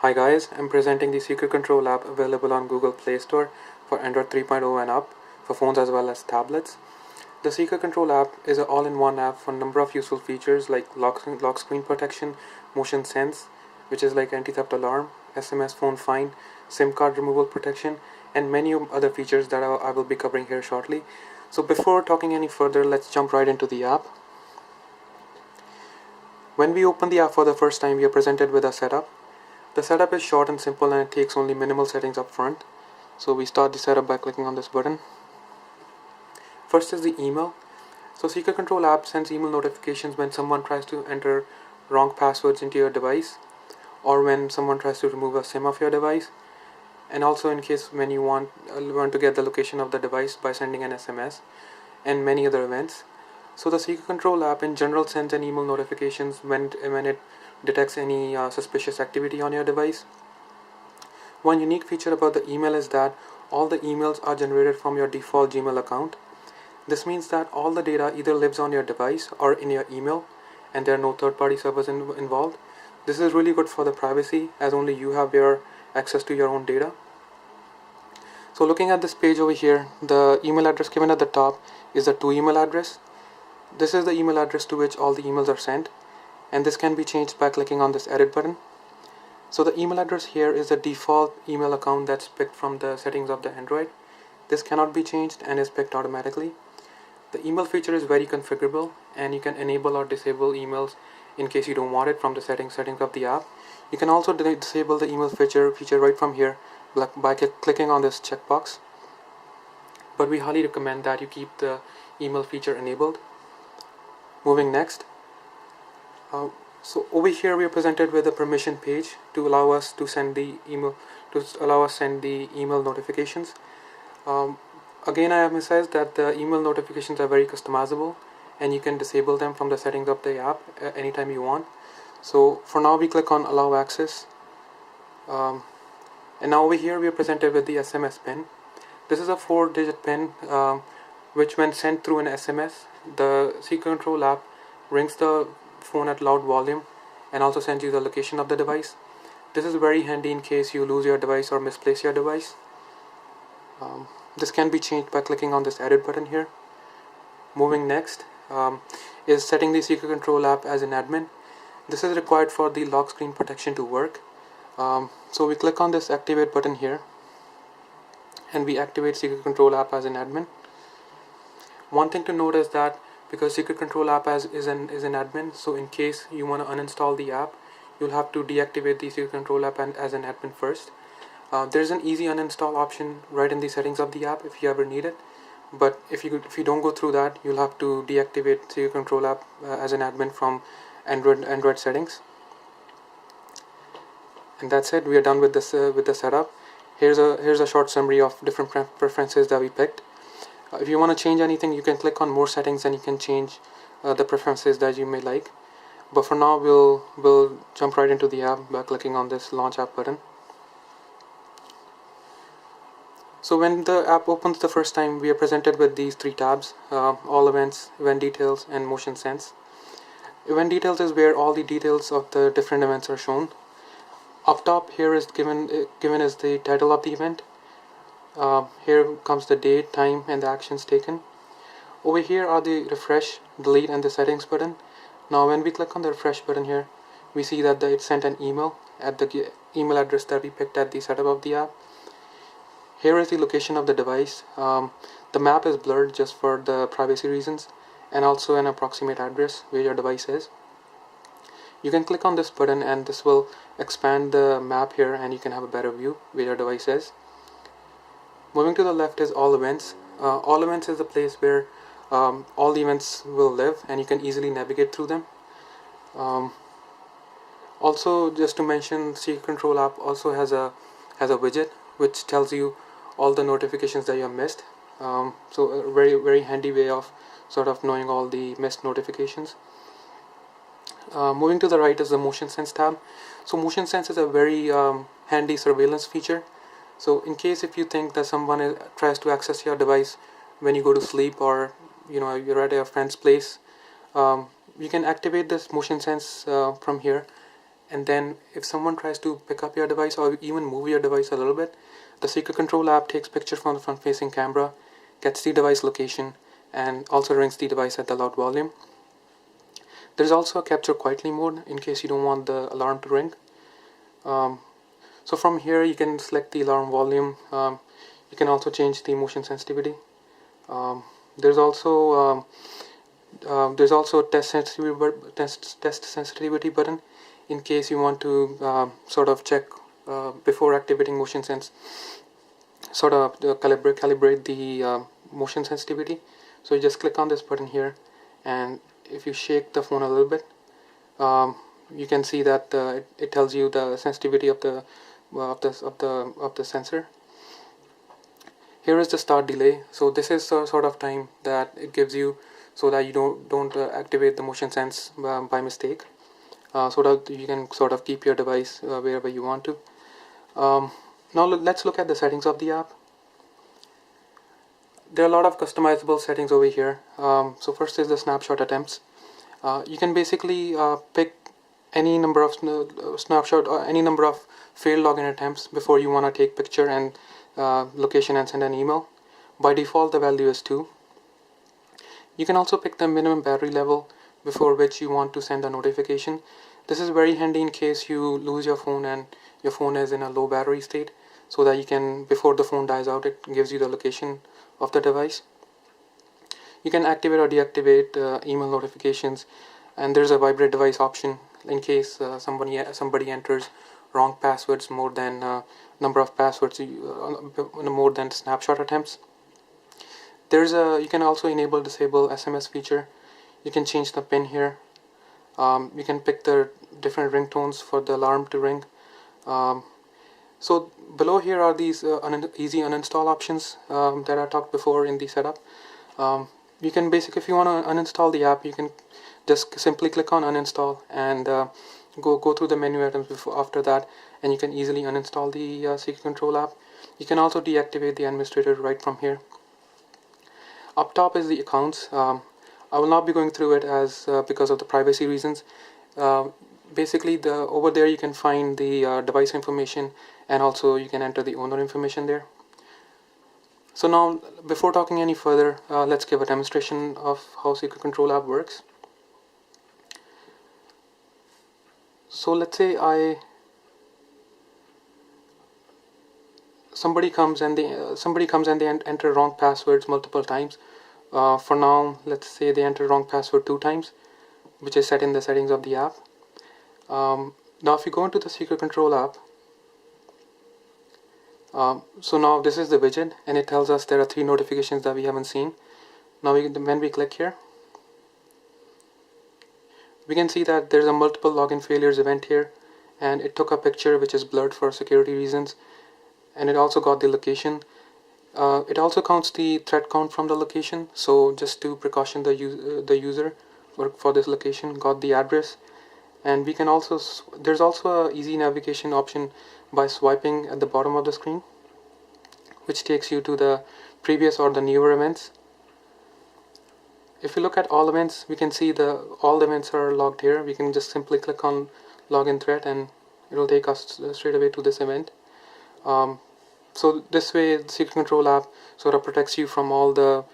Hi guys, I'm presenting the Secret Control app available on Google Play Store for Android 3.0 and up for phones as well as tablets. The Secret Control app is an all-in-one app for a number of useful features like lock screen protection, motion sense, which is like anti-theft alarm, SMS phone find, SIM card removal protection, and many other features that I will be covering here shortly. So before talking any further, let's jump right into the app. When we open the app for the first time, we are presented with a setup. The setup is short and simple and it takes only minimal settings up front. So we start the setup by clicking on this button. First is the email. So Secret Control app sends email notifications when someone tries to enter wrong passwords into your device, or when someone tries to remove a SIM of your device, and also in case when you want to get the location of the device by sending an SMS, and many other events. So the Secret Control app in general sends an email notifications when it detects any suspicious activity on your device. One unique feature about the email is that all the emails are generated from your default Gmail account. This means that all the data either lives on your device or in your email, and there are no third-party servers involved. This is really good for the privacy, as only you have your access to your own data. So looking at this page over here, the email address given at the top is the to email address. This is the email address to which all the emails are sent, and this can be changed by clicking on this edit button. So the email address here is the default email account that's picked from the settings of the Android. This cannot be changed and is picked automatically. The email feature is very configurable, and you can enable or disable emails in case you don't want it from the settings of the app. You can also disable the email feature right from here by clicking on this checkbox. But we highly recommend that you keep the email feature enabled. Moving next. So over here we are presented with a permission page to allow us to send the email notifications. Again, I emphasize that the email notifications are very customizable, and you can disable them from the settings of the app anytime you want. So for now we click on allow access, and now over here we are presented with the SMS pin. This is a 4-digit pin which when sent through an SMS, the Secret Control app rings the phone at loud volume and also sends you the location of the device. This is very handy in case you lose your device or misplace your device. This can be changed by clicking on this edit button here. Moving next is setting the Secret Control app as an admin. This is required for the lock screen protection to work. So we click on this activate button here, and we activate Secret Control app as an admin. One thing to note is that because Secret Control app is an admin, so in case you want to uninstall the app, you'll have to deactivate the Secret Control app as an admin first. There's an easy uninstall option right in the settings of the app if you ever need it, but if you don't go through that, you'll have to deactivate Secret Control app as an admin from Android settings. And that's it. We are done with this with the setup. Here's a short summary of different preferences that we picked. If you want to change anything, you can click on more settings and you can change the preferences that you may like. But for now, we'll jump right into the app by clicking on this launch app button. So when the app opens the first time, we are presented with these 3 tabs: all events, event details, and motion sense. Event details is where all the details of the different events are shown. Up top here is given as the title of the event. Here comes the date, time, and the actions taken. Over here are the refresh, delete, and the settings button. Now when we click on the refresh button here, we see that it sent an email at the email address that we picked at the setup of the app. Here is the location of the device. The map is blurred just for the privacy reasons, and also an approximate address where your device is. You can click on this button and this will expand the map here, and you can have a better view where your device is. Moving to the left is all events. All events is a place where all the events will live, and you can easily navigate through them. Also, just to mention, Secret Control app also has a widget which tells you all the notifications that you have missed. So a very handy way of sort of knowing all the missed notifications. Moving to the right is the motion sense tab. So motion sense is a very handy surveillance feature. So in case if you think that someone tries to access your device when you go to sleep, or you're at a friend's place, you can activate this motion sense from here, and then if someone tries to pick up your device or even move your device a little bit, the Secret Control app takes picture from the front facing camera, gets the device location, and also rings the device at the loud volume. There's also a capture quietly mode in case you don't want the alarm to ring. So from here you can select the alarm volume. You can also change the motion sensitivity. There's also test sensitivity button in case you want to sort of check before activating motion sense, sort of calibrate the motion sensitivity. So you just click on this button here, and if you shake the phone a little bit, you can see that it tells you the sensitivity of the sensor. Here is the start delay. So this is the sort of time that it gives you so that you don't activate the motion sense by mistake, so that you can sort of keep your device wherever you want to. Now let's look at the settings of the app. There are a lot of customizable settings over here. So first is the snapshot attempts. You can basically pick any number of snapshot or any number of failed login attempts before you want to take picture and location and send an email. By default the value is 2. You can also pick the minimum battery level before which you want to send a notification. This is very handy in case you lose your phone and your phone is in a low battery state, so that you can, before the phone dies out, it gives you the location of the device. You can activate or deactivate email notifications, and there's a vibrate device option in case somebody enters wrong passwords, more than number of passwords, more than snapshot attempts. You can also enable disable SMS feature. You can change the pin here. You can pick the different ringtones for the alarm to ring. So below here are these easy uninstall options that I talked before in the setup. You can if you want to uninstall the app, you can just simply click on uninstall and go through the menu items after that, and you can easily uninstall the Secret Control app. You can also deactivate the administrator right from here. Up top is the accounts. I will not be going through it as because of the privacy reasons. Basically, over there you can find the device information, and also you can enter the owner information there. So now, before talking any further, let's give a demonstration of how Secret Control app works. So let's say somebody comes and they enter wrong passwords multiple times. For now, let's say they enter wrong password 2 times, which is set in the settings of the app. Now if you go into the Secret Control app, so now this is the widget, and it tells us there are 3 notifications that we haven't seen. Now when we click here, we can see that there's a multiple login failures event here, and it took a picture which is blurred for security reasons, and it also got the location. It also counts the thread count from the location, so just to precaution the user for this location, got the address. And we can also, there's also a easy navigation option by swiping at the bottom of the screen, which takes you to the previous or the newer events. If you look at all events, we can see all the events are logged here. We can just simply click on login thread and it will take us straight away to this event. So this way the Secret Control app sort of protects you from all the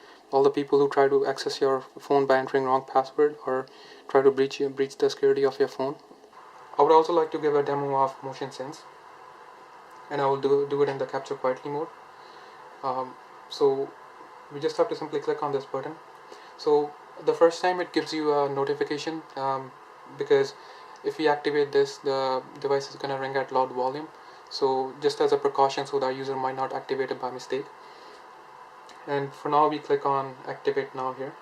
people who try to access your phone by entering wrong password or try to breach the security of your phone. I would also like to give a demo of motion sense, and I will do it in the capture quietly mode. So we just have to simply click on this button. So the first time it gives you a notification, because if we activate this, the device is gonna ring at loud volume. So just as a precaution, so that user might not activate it by mistake. And for now, we click on activate now here.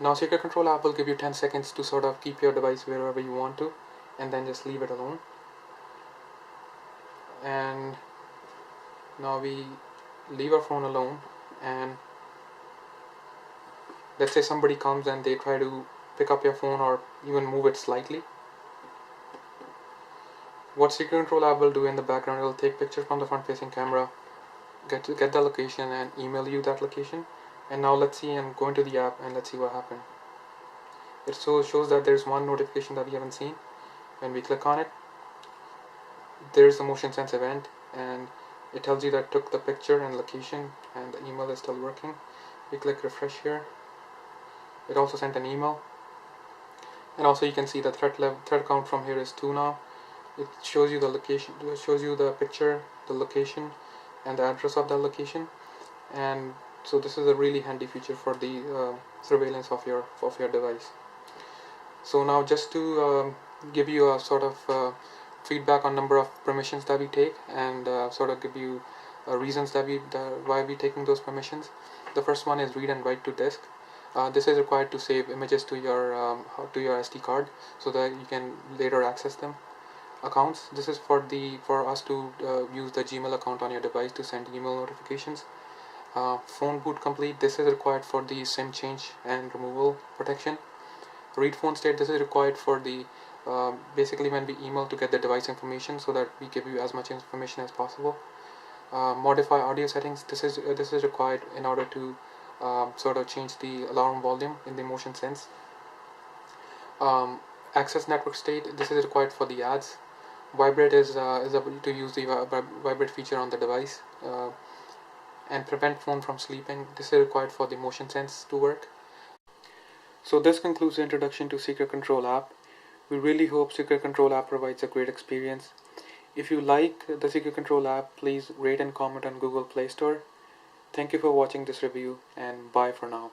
Now Secret Control app will give you 10 seconds to sort of keep your device wherever you want to, and then just leave it alone. And now we leave our phone alone, and let's say somebody comes and they try to pick up your phone or even move it slightly. What Secret Control app will do in the background, it will take pictures from the front facing camera, get the location and email you that location. And now let's see, and go into the app and let's see what happened. It shows that there's one notification that we haven't seen. When we click on it, there's a motion sense event, and it tells you that it took the picture and location, and the email is still working. We click refresh here. It also sent an email, and also you can see the thread count from here is 2 now. It shows you the location, it shows you the picture, the location, and the address of that location. And so this is a really handy feature for the surveillance of your device. So now, just to give you a sort of feedback on number of permissions that we take, and sort of give you reasons that why we taking those permissions. The first one is read and write to disk. This is required to save images to your SD card, so that you can later access them. Accounts. This is for us to use the Gmail account on your device to send email notifications. Phone boot complete. This is required for the SIM change and removal protection. Read phone state. This is required for the basically when we email to get the device information, so that we give you as much information as possible. Modify audio settings. This is required in order to sort of change the alarm volume in the motion sense. Access network state. This is required for the ads. Vibrate is able to use the vibrate feature on the device. And prevent phone from sleeping. This is required for the motion sense to work. So this concludes the introduction to Secret Control app. We really hope Secret Control app provides a great experience. If you like the Secret Control app, please rate and comment on Google Play Store. Thank you for watching this review, and bye for now.